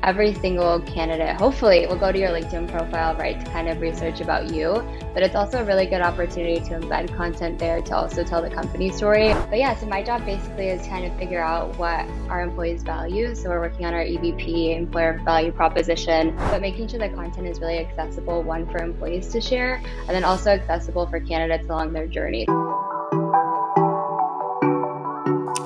every single candidate hopefully will go to your LinkedIn profile, right, to kind of research about you. But it's also a really good opportunity to embed content there to also tell the company story. But yeah, so my job basically is kind of figure out what our employees value. So we're working on our EVP, employer value proposition, but making sure the content is really accessible, one, for employees to share, and then also accessible for candidates along their journey.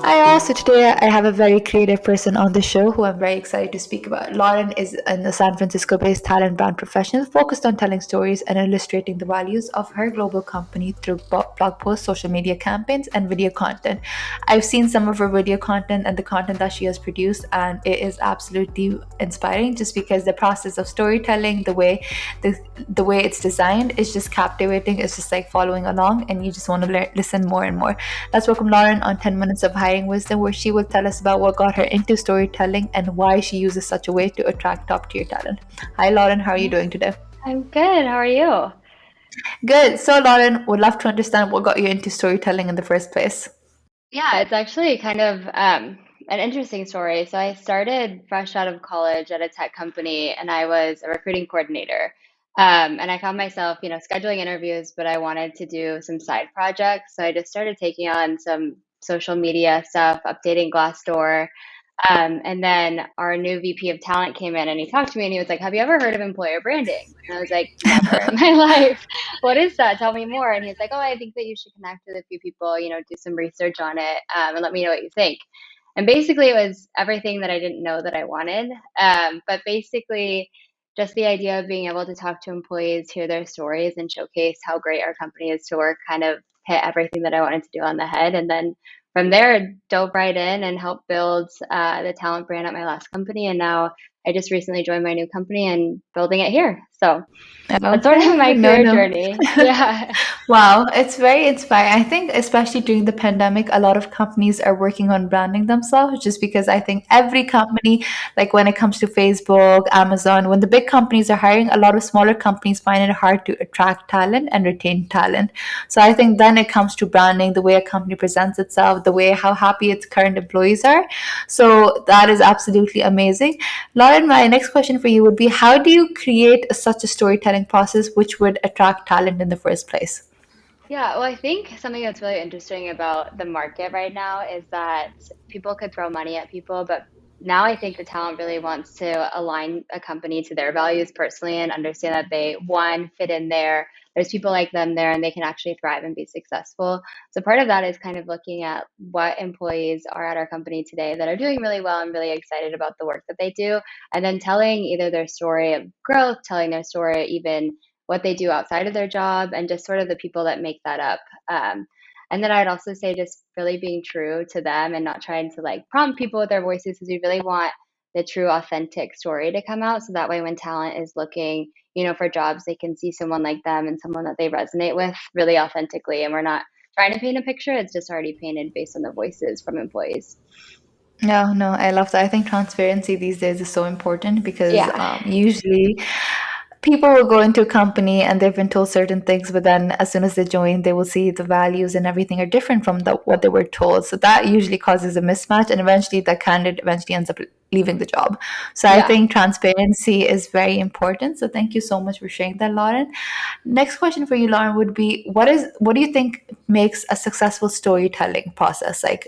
Hi all, so today I have a very creative person on the show who I'm very excited to speak about. Lauren is a San Francisco based talent brand professional focused on telling stories and illustrating the values of her global company through blog posts, social media campaigns, and video content. I've seen some of her video content and the content that she has produced, and it is absolutely inspiring just because the process of storytelling, the way it's designed is just captivating. It's just like following along, and you just want to listen more and more. Let's welcome Lauren on 10 Minutes of Hiring Wisdom, where she will tell us about what got her into storytelling and why she uses such a way to attract top tier talent. Hi, Lauren. How are you doing today? I'm good. How are you? Good. So, Lauren, would love to understand what got you into storytelling in the first place. Yeah, it's actually kind of an interesting story. So I started fresh out of college at a tech company, and I was a recruiting coordinator. And I found myself, scheduling interviews, but I wanted to do some side projects. So I just started taking on some social media stuff, updating Glassdoor. And then our new VP of talent came in and he talked to me and he was like, "Have you ever heard of employer branding?" And I was like, "Never in my life. What is that? Tell me more." And he's like, "Oh, I think that you should connect with a few people, do some research on it, and let me know what you think." And basically, it was everything that I didn't know that I wanted. But basically, just the idea of being able to talk to employees, hear their stories, and showcase how great our company is to work kind of hit everything that I wanted to do on the head. And then from there, dove right in and helped build the talent brand at my last company. And now I just recently joined my new company and building it here. So that's sort of Okay, my no, career no. journey. Yeah. Wow, it's very inspiring. I think, especially during the pandemic, a lot of companies are working on branding themselves just because I think every company, like when it comes to Facebook, Amazon, when the big companies are hiring, a lot of smaller companies find it hard to attract talent and retain talent. So I think then it comes to branding, the way a company presents itself, the way how happy its current employees are. So that is absolutely amazing. Lauren, my next question for you would be, how do you create such a storytelling process which would attract talent in the first place? Yeah, well, I think something that's really interesting about the market right now is that people could throw money at people, but now I think the talent really wants to align a company to their values personally and understand that they, one, fit in there. There's people like them there and they can actually thrive and be successful. So part of that is kind of looking at what employees are at our company today that are doing really well and really excited about the work that they do, and then telling either their story of growth, telling their story even what they do outside of their job, and just sort of the people that make that up. And then I'd also say just really being true to them and not trying to like prompt people with their voices because we really want the true authentic story to come out. So that way when talent is looking, for jobs, they can see someone like them and someone that they resonate with really authentically. And we're not trying to paint a picture, it's just already painted based on the voices from employees. No, no, I love that. I think transparency these days is so important because Yeah. usually people will go into a company and they've been told certain things, but then as soon as they join, they will see the values and everything are different from what they were told. So that usually causes a mismatch, and eventually the candidate eventually ends up leaving the job. So I Yeah. think transparency is very important. So thank you so much for sharing that, Lauren. Next question for you, Lauren, would be what do you think makes a successful storytelling process? Like,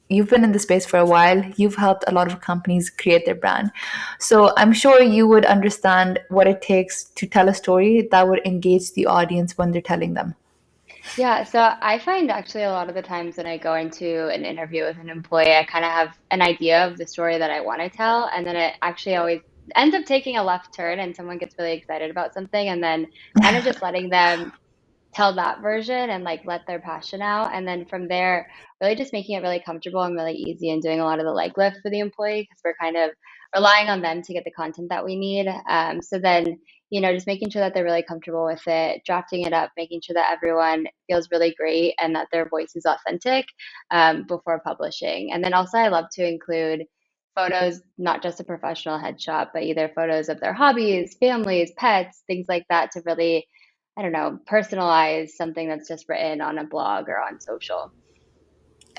you've been in the space for a while, you've helped a lot of companies create their brand. So I'm sure you would understand what it takes to tell a story that would engage the audience when they're telling them. Yeah, so I find actually a lot of the times when I go into an interview with an employee, I kind of have an idea of the story that I want to tell, and then it actually always ends up taking a left turn, and someone gets really excited about something, and then kind of just letting them tell that version and like let their passion out. And then from there, really just making it really comfortable and really easy and doing a lot of the leg lift for the employee because we're kind of relying on them to get the content that we need. So then, just making sure that they're really comfortable with it, drafting it up, making sure that everyone feels really great and that their voice is authentic before publishing. And then also, I love to include photos, not just a professional headshot, but either photos of their hobbies, families, pets, things like that to really, I don't know, personalize something that's just written on a blog or on social.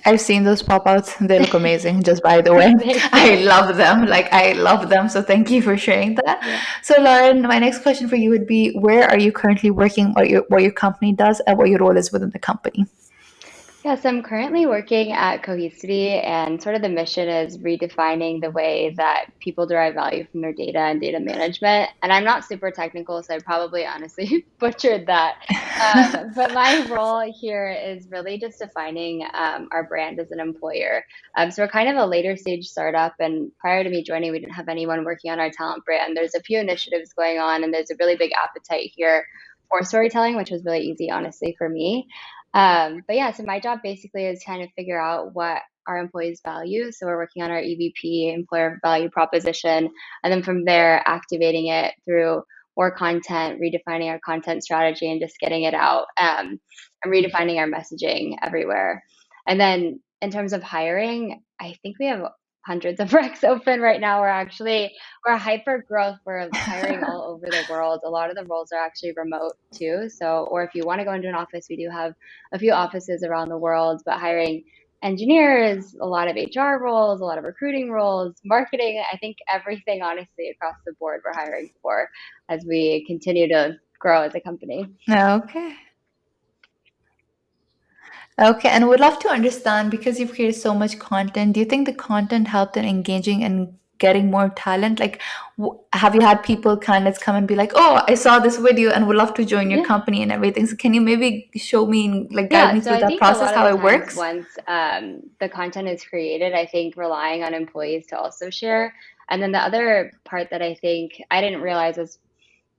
I've seen those pop outs. They look amazing, just by the way. Thank I you. love them. Like, I love them. So, thank you for sharing that. Yeah. So, Lauren, my next question for you would be, where are you currently working, what your company does, and what your role is within the company? Yes, I'm currently working at Cohesity, and sort of the mission is redefining the way that people derive value from their data and data management. And I'm not super technical, so I probably honestly butchered that. But my role here is really just defining our brand as an employer. So we're kind of a later stage startup, and prior to me joining, we didn't have anyone working on our talent brand. There's a few initiatives going on, and there's a really big appetite here for storytelling, which was really easy, honestly, for me. But yeah, so my job basically is kind of figure out what our employees value. So we're working on our EVP, employer value proposition, and then from there, activating it through more content, redefining our content strategy, and just getting it out, and redefining our messaging everywhere. And then in terms of hiring, I think we have hundreds of recs open right now. We're hyper growth. We're hiring all over the world. A lot of the roles are actually remote too. So, or if you want to go into an office, we do have a few offices around the world, but hiring engineers, a lot of HR roles, a lot of recruiting roles, marketing, I think everything honestly across the board we're hiring for as we continue to grow as a company. Okay. Okay, and would love to understand because you've created so much content. Do you think the content helped in engaging and getting more talent? Like, have you had people, candidates, come and be like, "Oh, I saw this video and would love to join your Yeah. company and everything." So, can you maybe show me, like, guide Yeah, me so through I that think a process, lot of how the it times works? once the content is created, I think relying on employees to also share. And then the other part that I think I didn't realize was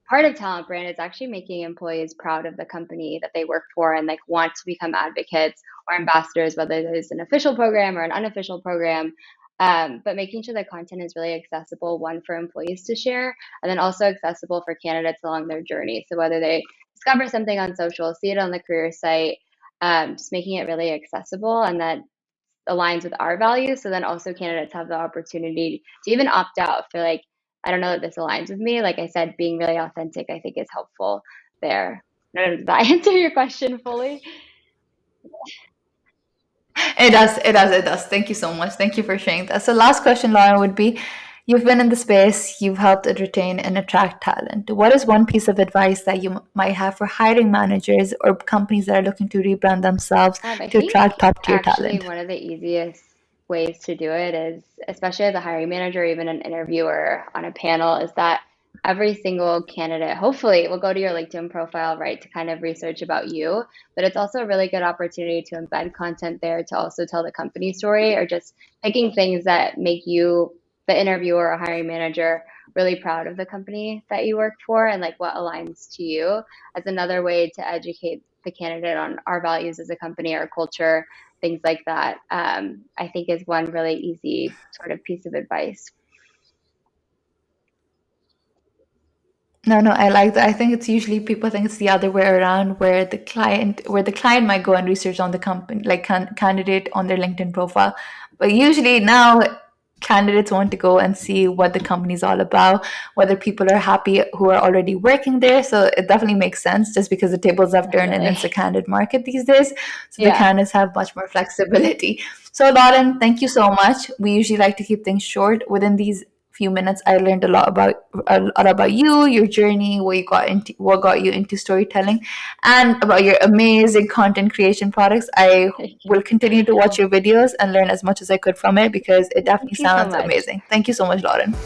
part of talent brand is actually making employees proud of the company that they work for and like want to become advocates or ambassadors, whether there's an official program or an unofficial program. But making sure the content is really accessible, one for employees to share, and then also accessible for candidates along their journey. So whether they discover something on social, see it on the career site, just making it really accessible and that aligns with our values. So then also candidates have the opportunity to even opt out for like, I don't know that this aligns with me. Like I said, being really authentic, I think is helpful there. I don't know, did that answer your question fully? It does, it does, it does. Thank you so much. Thank you for sharing that. So, last question, Laura, would be, you've been in the space, you've helped it retain and attract talent. What is one piece of advice that you might have for hiring managers or companies that are looking to rebrand themselves I to think attract top tier actually talent? one of the easiest ways to do it is, especially as a hiring manager, or even an interviewer on a panel, is that every single candidate hopefully will go to your LinkedIn profile, right, to kind of research about you. But it's also a really good opportunity to embed content there to also tell the company story or just picking things that make you, the interviewer or hiring manager, really proud of the company that you work for and like what aligns to you as another way to educate the candidate on our values as a company, our culture, things like that. I think is one really easy sort of piece of advice. No, no, I like that. I think it's usually people think it's the other way around, where the client might go and research on the company, like candidate on their LinkedIn profile. But usually now candidates want to go and see what the company's all about, whether people are happy who are already working there. So it definitely makes sense just because the tables have turned and Definitely. it's a candidate market these days. So the Yeah. candidates have much more flexibility. So Lauren, thank you so much. We usually like to keep things short. Within these few minutes, I learned a lot about you, your journey, what got you into storytelling, and about your amazing content creation products. I Thank will continue to watch your videos and learn as much as I could from it because it you. definitely Thank you so sounds much. amazing. Thank you so much, Lauren.